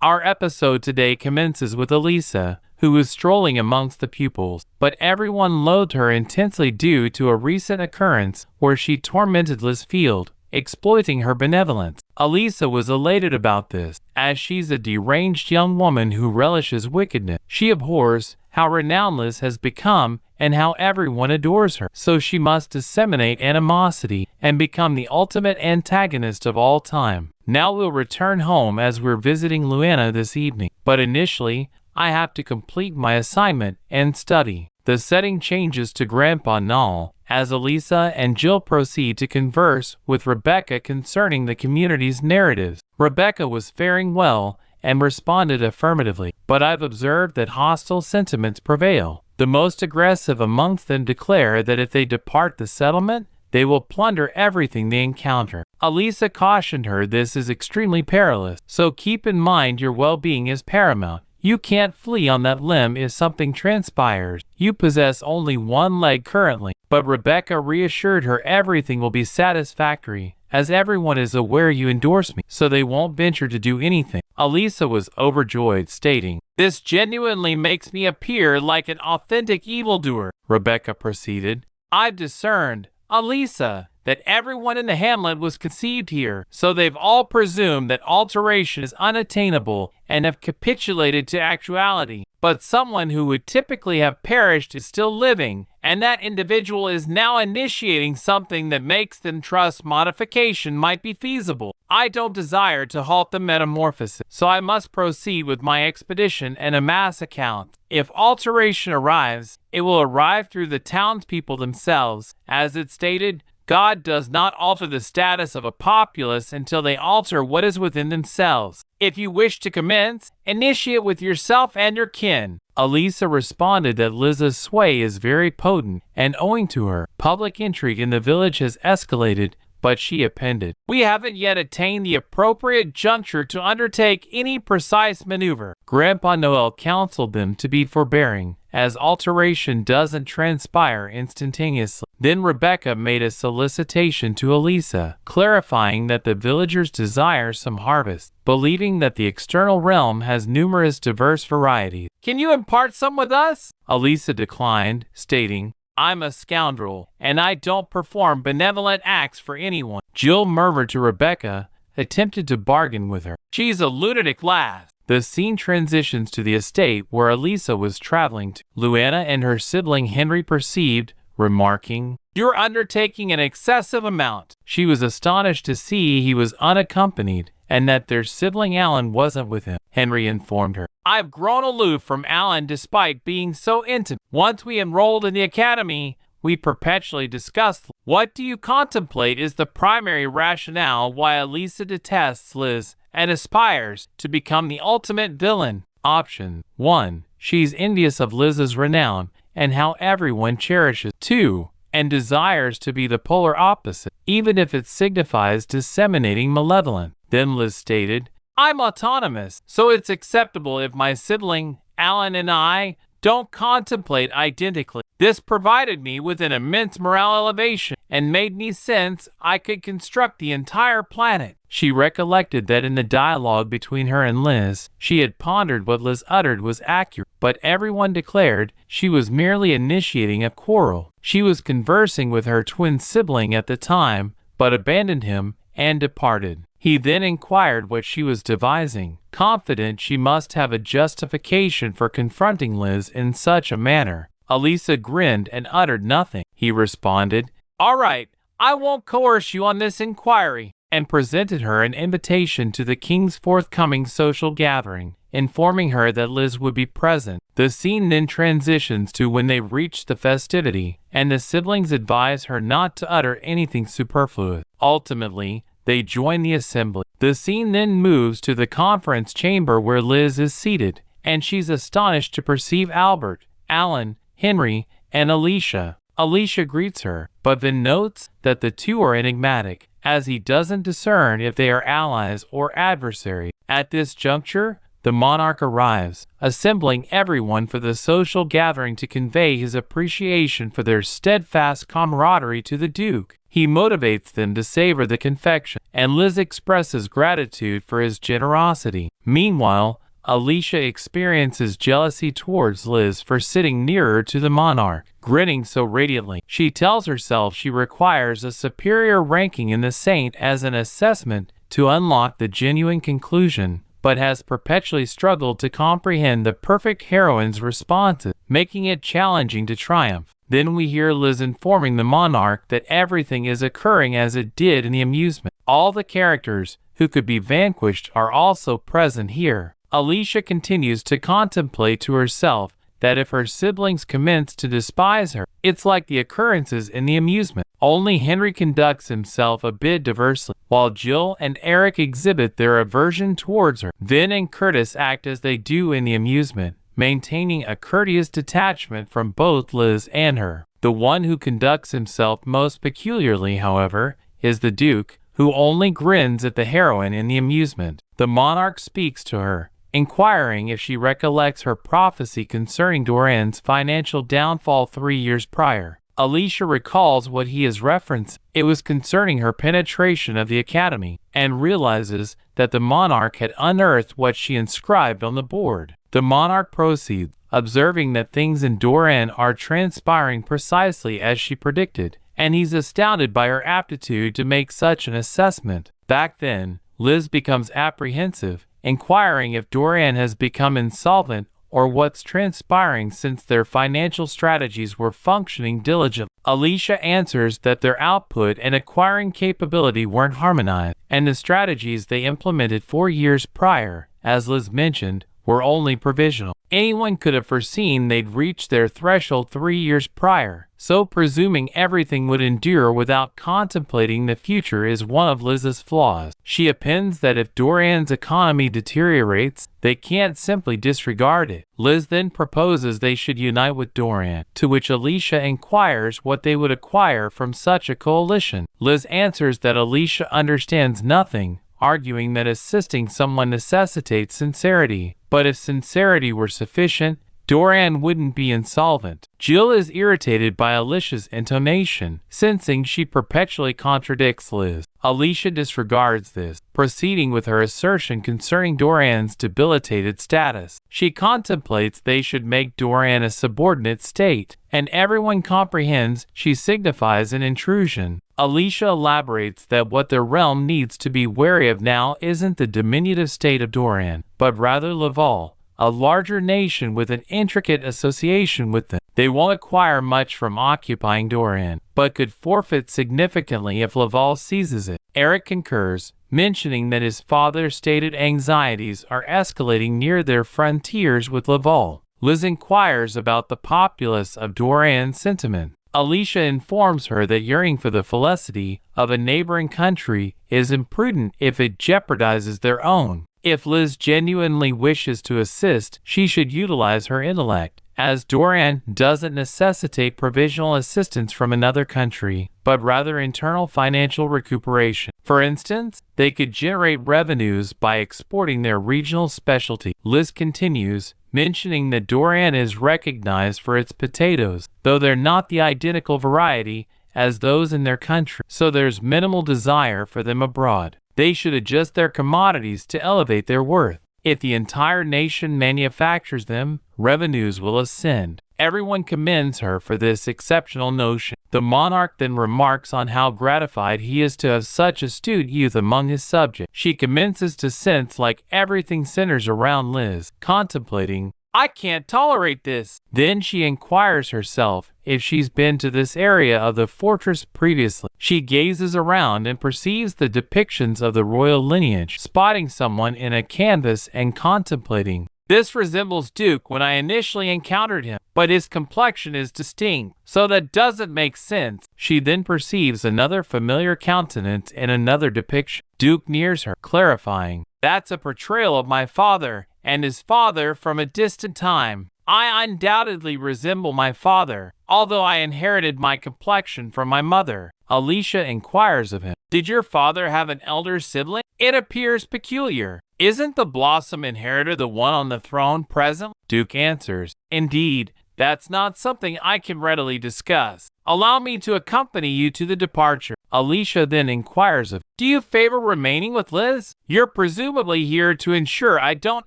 Our episode today commences with Alisa, who is strolling amongst the pupils, but everyone loathed her intensely due to a recent occurrence where she tormented Liz Field, exploiting her benevolence. Alisa was elated about this, as she's a deranged young woman who relishes wickedness. She abhors how renowned Liz has become and how everyone adores her, so she must disseminate animosity and become the ultimate antagonist of all time. Now we'll return home as we're visiting Luana this evening, but initially, I have to complete my assignment and study. The setting changes to Grandpa Null, as Alisa and Jill proceed to converse with Rebecca concerning the community's narratives. Rebecca was faring well and responded affirmatively, but I've observed that hostile sentiments prevail. The most aggressive amongst them declare that if they depart the settlement, they will plunder everything they encounter. Alisa cautioned her this is extremely perilous, so keep in mind your well-being is paramount. You can't flee on that limb if something transpires. You possess only one leg currently. But Rebecca reassured her everything will be satisfactory, as everyone is aware you endorse me, so they won't venture to do anything. Alisa was overjoyed, stating, "This genuinely makes me appear like an authentic evildoer." Rebecca proceeded, "I've discerned, Alisa, that everyone in the hamlet was conceived here, so they've all presumed that alteration is unattainable and have capitulated to actuality. But someone who would typically have perished is still living, and that individual is now initiating something that makes them trust modification might be feasible. I don't desire to halt the metamorphosis, so I must proceed with my expedition and amass accounts. If alteration arrives, it will arrive through the townspeople themselves. As it stated, God does not alter the status of a populace until they alter what is within themselves. If you wish to commence, initiate with yourself and your kin." Alisa responded that Liz's sway is very potent, and owing to her, public intrigue in the village has escalated, but she appended, "We haven't yet attained the appropriate juncture to undertake any precise maneuver." Grandpa Noel counseled them to be forbearing, as alteration doesn't transpire instantaneously. Then Rebecca made a solicitation to Alisa, clarifying that the villagers desire some harvest, believing that the external realm has numerous diverse varieties. "Can you impart some with us?" Alisa declined, stating, "I'm a scoundrel, and I don't perform benevolent acts for anyone." Jill murmured to Rebecca, attempted to bargain with her. "She's a lunatic lass." The scene transitions to the estate where Alisa was traveling to. Luana and her sibling Henry perceived, remarking, "You're undertaking an excessive amount." She was astonished to see he was unaccompanied and that their sibling Alan wasn't with him. Henry informed her, "I've grown aloof from Alan despite being so intimate. Once we enrolled in the academy, we perpetually discussed. What do you contemplate is the primary rationale why Alisa detests Liz and aspires to become the ultimate villain? Option 1. She's envious of Liz's renown and how everyone cherishes. 2. And desires to be the polar opposite, even if it signifies disseminating malevolence." Then Liz stated, "I'm autonomous, so it's acceptable if my sibling, Alan, and I don't contemplate identically. This provided me with an immense morale elevation and made me sense I could construct the entire planet." She recollected that in the dialogue between her and Liz, she had pondered what Liz uttered was accurate, but everyone declared she was merely initiating a quarrel. She was conversing with her twin sibling at the time, but abandoned him and departed. He then inquired what she was devising, confident she must have a justification for confronting Liz in such a manner. Alisa grinned and uttered nothing. He responded, "All right, I won't coerce you on this inquiry," and presented her an invitation to the king's forthcoming social gathering, informing her that Liz would be present. The scene then transitions to when they've reached the festivity, and the siblings advise her not to utter anything superfluous. Ultimately, they join the assembly. The scene then moves to the conference chamber where Liz is seated, and she's astonished to perceive Albert, Alan, Henry, and Alicia. Alicia greets her, but then notes that the two are enigmatic, as he doesn't discern if they are allies or adversaries. At this juncture, the monarch arrives, assembling everyone for the social gathering to convey his appreciation for their steadfast camaraderie to the Duke. He motivates them to savor the confection, and Liz expresses gratitude for his generosity. Meanwhile, Alisa experiences jealousy towards Liz for sitting nearer to the monarch, grinning so radiantly. She tells herself she requires a superior ranking in the saint as an assessment to unlock the genuine conclusion, but has perpetually struggled to comprehend the perfect heroine's responses, making it challenging to triumph. Then we hear Liz informing the monarch that everything is occurring as it did in the amusement. All the characters who could be vanquished are also present here. Alisa continues to contemplate to herself that if her siblings commence to despise her, it's like the occurrences in the amusement. Only Henry conducts himself a bit diversely, while Jill and Eric exhibit their aversion towards her. Vin and Curtis act as they do in the amusement, maintaining a courteous detachment from both Liz and her. The one who conducts himself most peculiarly, however, is the Duke, who only grins at the heroine in the amusement. The monarch speaks to her, inquiring if she recollects her prophecy concerning Doran's financial downfall 3 years prior. Alisa recalls what he has referenced. It was concerning her penetration of the academy, and realizes that the monarch had unearthed what she inscribed on the board. The monarch proceeds, observing that things in Doran are transpiring precisely as she predicted, and he's astounded by her aptitude to make such an assessment. Back then, Liz becomes apprehensive, inquiring if Doran has become insolvent or what's transpiring since their financial strategies were functioning diligently. Alisa answers that their output and acquiring capability weren't harmonized, and the strategies they implemented 4 years prior, as Liz mentioned, were only provisional. Anyone could have foreseen they'd reach their threshold 3 years prior, so presuming everything would endure without contemplating the future is one of Liz's flaws. She appends that if Doran's economy deteriorates, they can't simply disregard it. Liz then proposes they should unite with Doran, to which Alisa inquires what they would acquire from such a coalition. Liz answers that Alisa understands nothing, arguing that assisting someone necessitates sincerity. But if sincerity were sufficient, Doran wouldn't be insolvent. Jill is irritated by Alicia's intonation, sensing she perpetually contradicts Liz. Alisa disregards this, proceeding with her assertion concerning Doran's debilitated status. She contemplates they should make Doran a subordinate state, and everyone comprehends she signifies an intrusion. Alisa elaborates that what their realm needs to be wary of now isn't the diminutive state of Doran, but rather Laval, a larger nation with an intricate association with them. They won't acquire much from occupying Doran, but could forfeit significantly if Laval seizes it. Eric concurs, mentioning that his father's stated anxieties are escalating near their frontiers with Laval. Liz inquires about the populace of Doran's sentiment. Alisa informs her that yearning for the felicity of a neighboring country is imprudent if it jeopardizes their own. If Liz genuinely wishes to assist, she should utilize her intellect, as Doran doesn't necessitate provisional assistance from another country, but rather internal financial recuperation. For instance, they could generate revenues by exporting their regional specialty. Liz continues, mentioning that Doran is recognized for its potatoes, though they're not the identical variety as those in their country, so there's minimal desire for them abroad. They should adjust their commodities to elevate their worth. If the entire nation manufactures them, revenues will ascend. Everyone commends her for this exceptional notion. The monarch then remarks on how gratified he is to have such astute youth among his subjects. She commences to sense like everything centers around Liz, contemplating, I can't tolerate this. Then she inquires herself if she's been to this area of the fortress previously. She gazes around and perceives the depictions of the royal lineage, spotting someone in a canvas and contemplating. This resembles Duke when I initially encountered him, but his complexion is distinct, so that doesn't make sense. She then perceives another familiar countenance in another depiction. Duke nears her, clarifying, that's a portrayal of my father and his father from a distant time. I undoubtedly resemble my father, although I inherited my complexion from my mother. Alisa inquires of him, did your father have an elder sibling? It appears peculiar. Isn't the Blossom inheritor the one on the throne present? Duke answers, indeed, that's not something I can readily discuss. Allow me to accompany you to the departure. Alisa then inquires of, "Do you favor remaining with Liz? You're presumably here to ensure I don't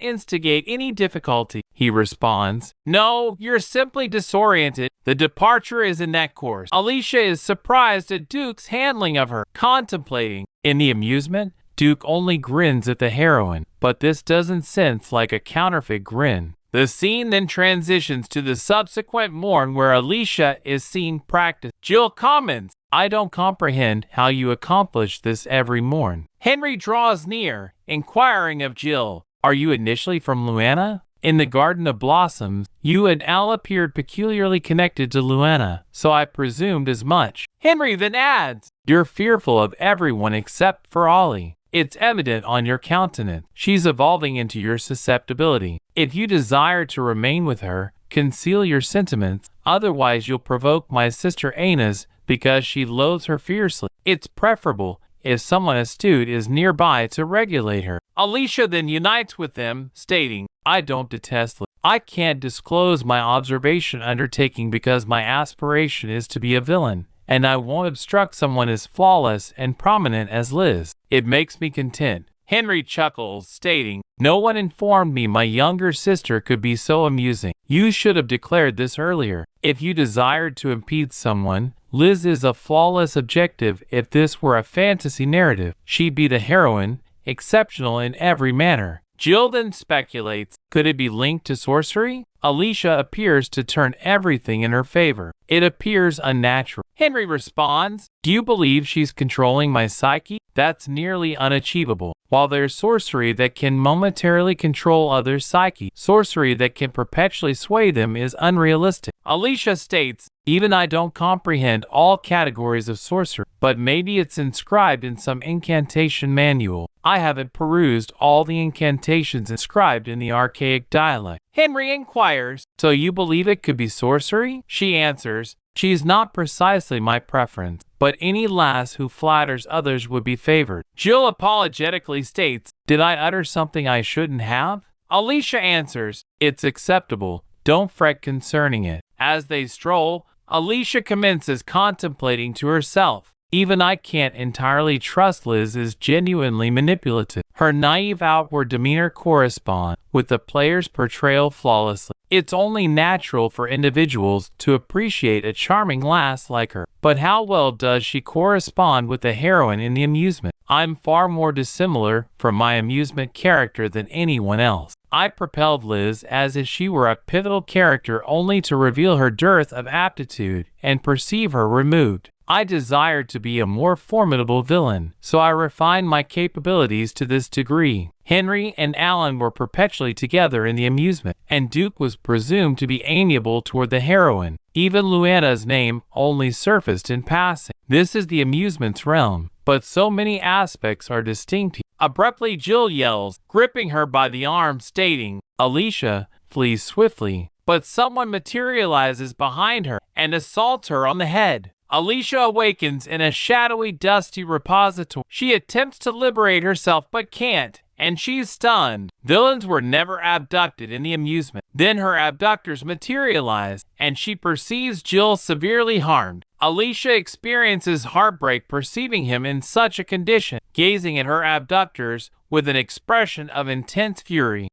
instigate any difficulty." He responds, "No, you're simply disoriented. The departure is in that course." Alisa is surprised at Duke's handling of her, contemplating. In the amusement, Duke only grins at the heroine, but this doesn't sense like a counterfeit grin. The scene then transitions to the subsequent morn where Alisa is seen practice. Jill comments, "I don't comprehend how you accomplish this every morn." Henry draws near, inquiring of Jill, "Are you initially from Luana? In the Garden of Blossoms, you and Al appeared peculiarly connected to Luana, so I presumed as much." Henry then adds, "You're fearful of everyone except for Ollie. It's evident on your countenance. She's evolving into your susceptibility. If you desire to remain with her, conceal your sentiments, otherwise you'll provoke my sister Aina's because she loathes her fiercely. It's preferable if someone astute is nearby to regulate her." Alisa then unites with them, stating, "I don't detest Liz. I can't disclose my observation undertaking because my aspiration is to be a villain, and I won't obstruct someone as flawless and prominent as Liz. It makes me content." Henry chuckles, stating, "No one informed me my younger sister could be so amusing. You should have declared this earlier. If you desired to impede someone, Liz is a flawless objective. If this were a fantasy narrative, she'd be the heroine, exceptional in every manner." Jill then speculates, could it be linked to sorcery? Alisa appears to turn everything in her favor. It appears unnatural. Henry responds, "Do you believe she's controlling my psyche? That's nearly unachievable. While there's sorcery that can momentarily control others' psyche, sorcery that can perpetually sway them is unrealistic." Alisa states, "Even I don't comprehend all categories of sorcery, but maybe it's inscribed in some incantation manual. I haven't perused all the incantations inscribed in the archaic dialect." Henry inquires, "So you believe it could be sorcery?" She answers, "She's not precisely my preference, but any lass who flatters others would be favored." Jill apologetically states, "Did I utter something I shouldn't have?" Alisa answers, "It's acceptable. Don't fret concerning it." As they stroll, Alisa commences contemplating to herself, "Even I can't entirely trust Liz is genuinely manipulative. Her naive outward demeanor corresponds with the player's portrayal flawlessly. It's only natural for individuals to appreciate a charming lass like her. But how well does she correspond with the heroine in the amusement? I'm far more dissimilar from my amusement character than anyone else. I propelled Liz as if she were a pivotal character only to reveal her dearth of aptitude and perceive her removed. I desired to be a more formidable villain, so I refined my capabilities to this degree." Henry and Alan were perpetually together in the amusement, and Duke was presumed to be amiable toward the heroine. Even Luana's name only surfaced in passing. This is the amusement's realm, but so many aspects are distinct. Abruptly, Jill yells, gripping her by the arm, stating, "Alisa, flee swiftly," but someone materializes behind her and assaults her on the head. Alisa awakens in a shadowy, dusty repository. She attempts to liberate herself but can't, and she's stunned. Villains were never abducted in the amusement. Then her abductors materialize, and she perceives Jill severely harmed. Alisa experiences heartbreak perceiving him in such a condition, gazing at her abductors with an expression of intense fury.